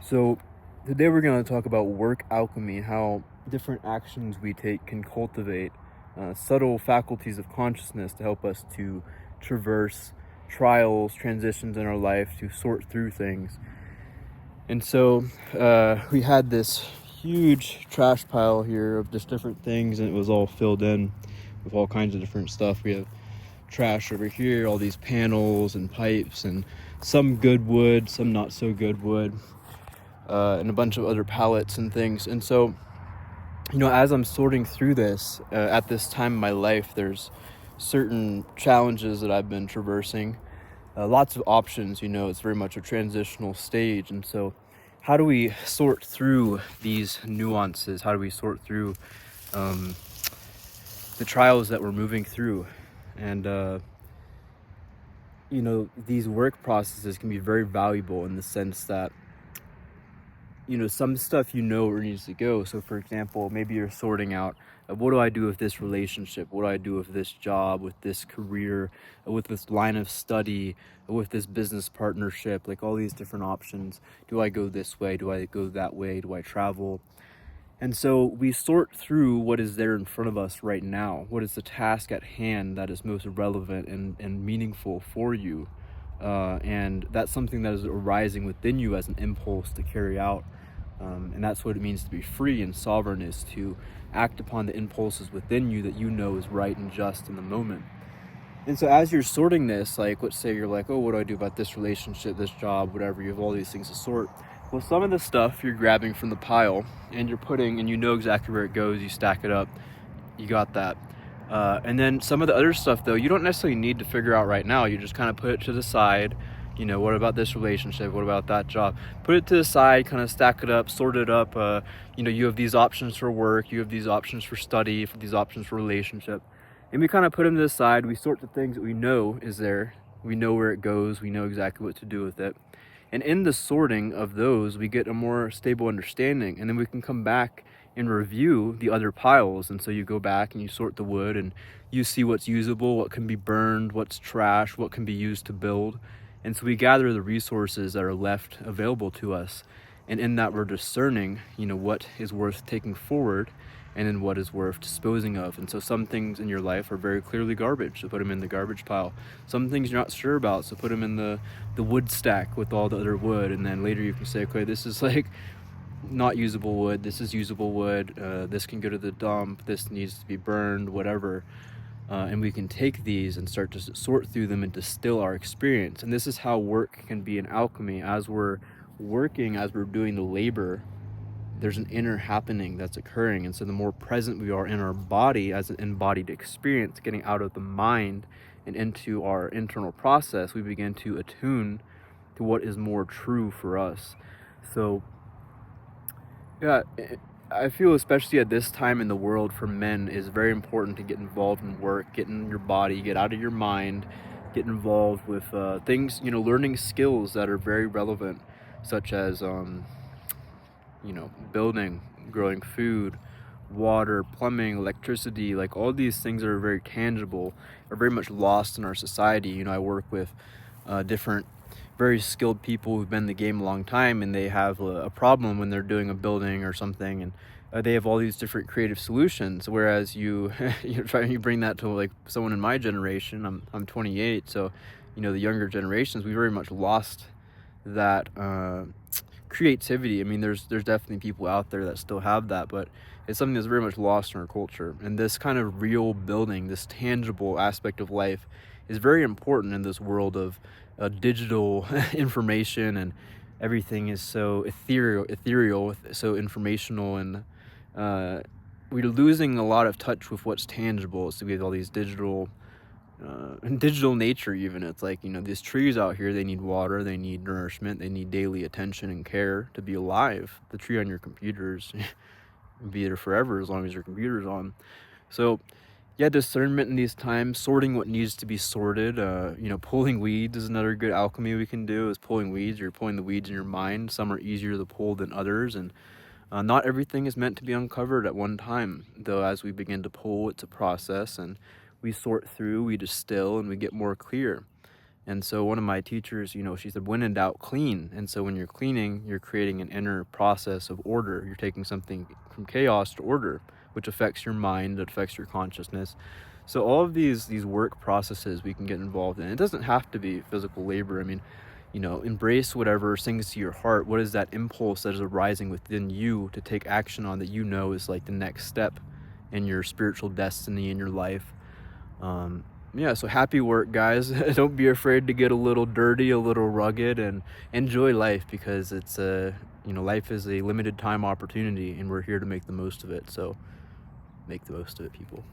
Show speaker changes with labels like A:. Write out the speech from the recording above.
A: So, today we're going to talk about work alchemy, how different actions we take can cultivate subtle faculties of consciousness to help us to traverse trials, transitions in our life, to sort through things. And so, we had this huge trash pile here of just different things, and it was all filled in with all kinds of different stuff. We have trash over here, all these panels and pipes, and some good wood, some not so good wood. And a bunch of other pallets and things. And so, as I'm sorting through this at this time in my life, there's certain challenges that I've been traversing, lots of options. It's very much a transitional stage. And so, how do we sort through these nuances? How do we sort through the trials that we're moving through? And, these work processes can be very valuable in the sense that some stuff where it needs to go. So for example, maybe you're sorting out, what do I do with this relationship? What do I do with this job, with this career, with this line of study, with this business partnership, like all these different options. Do I go this way? Do I go that way? Do I travel? And so we sort through what is there in front of us right now. What is the task at hand that is most relevant and meaningful for you? And that's something that is arising within you as an impulse to carry out. And that's what it means to be free and sovereign, is to act upon the impulses within you that is right and just in the moment. And so as you're sorting this, like, let's say you're like, oh, what do I do about this relationship, this job, whatever, you have all these things to sort. Well, some of the stuff you're grabbing from the pile and you're putting, and exactly where it goes, you stack it up, you got that. And then some of the other stuff, though, you don't necessarily need to figure out right now. You just kind of put it to the side. What about this relationship? What about that job? Put it to the side, kind of stack it up, sort it up. You have these options for work. You have these options for study, for these options for relationship. And we kind of put them to the side. We sort the things that we know is there. We know where it goes. We know exactly what to do with it. And in the sorting of those, we get a more stable understanding. And then we can come back and review the other piles. And so you go back and you sort the wood and you see what's usable, what can be burned, what's trash, what can be used to build. And so we gather the resources that are left available to us. And in that, we're discerning, what is worth taking forward and then what is worth disposing of. And so some things in your life are very clearly garbage, so put them in the garbage pile. Some things you're not sure about, so put them in the wood stack with all the other wood. And then later you can say, okay, this is like not usable wood, this is usable wood, this can go to the dump, this needs to be burned, whatever. And we can take these and start to sort through them and distill our experience. And this is how work can be an alchemy. As we're working, as we're doing the labor, there's an inner happening that's occurring. And so the more present we are in our body as an embodied experience, getting out of the mind and into our internal process, we begin to attune to what is more true for us. So yeah, I feel especially at this time in the world for men is very important to get involved in work, get in your body, get out of your mind, get involved with things, learning skills that are very relevant, such as building, growing food, water, plumbing, electricity. Like all these things that are very tangible are very much lost in our society. I work with different very skilled people who've been in the game a long time, and they have a problem when they're doing a building or something, and they have all these different creative solutions, whereas you you bring that to like someone in my generation. I'm 28, so the younger generations, we very much lost that creativity. I mean, there's definitely people out there that still have that, but it's something that's very much lost in our culture. And this kind of real building, this tangible aspect of life, is very important in this world of digital information, and everything is so ethereal, so informational, and we're losing a lot of touch with what's tangible. So we have all these digital nature. Even it's like, these trees out here, they need water, they need nourishment, they need daily attention and care to be alive. The tree on your computers be there forever as long as your computer's on. So yeah, discernment in these times, sorting what needs to be sorted. Pulling weeds is another good alchemy we can do, is pulling weeds. You're pulling the weeds in your mind. Some are easier to pull than others, and not everything is meant to be uncovered at one time, though. As we begin to pull, it's a process, and we sort through, we distill, and we get more clear. And so one of my teachers, she said, when in doubt, clean. And so when you're cleaning, you're creating an inner process of order. You're taking something from chaos to order, which affects your mind, it affects your consciousness. So all of these work processes we can get involved in. It doesn't have to be physical labor. I mean, embrace whatever sings to your heart. What is that impulse that is arising within you to take action on that is like the next step in your spiritual destiny in your life? Yeah, so happy work, guys. Don't be afraid to get a little dirty, a little rugged, and enjoy life, because it's life is a limited time opportunity and we're here to make the most of it. So make the most of it, people.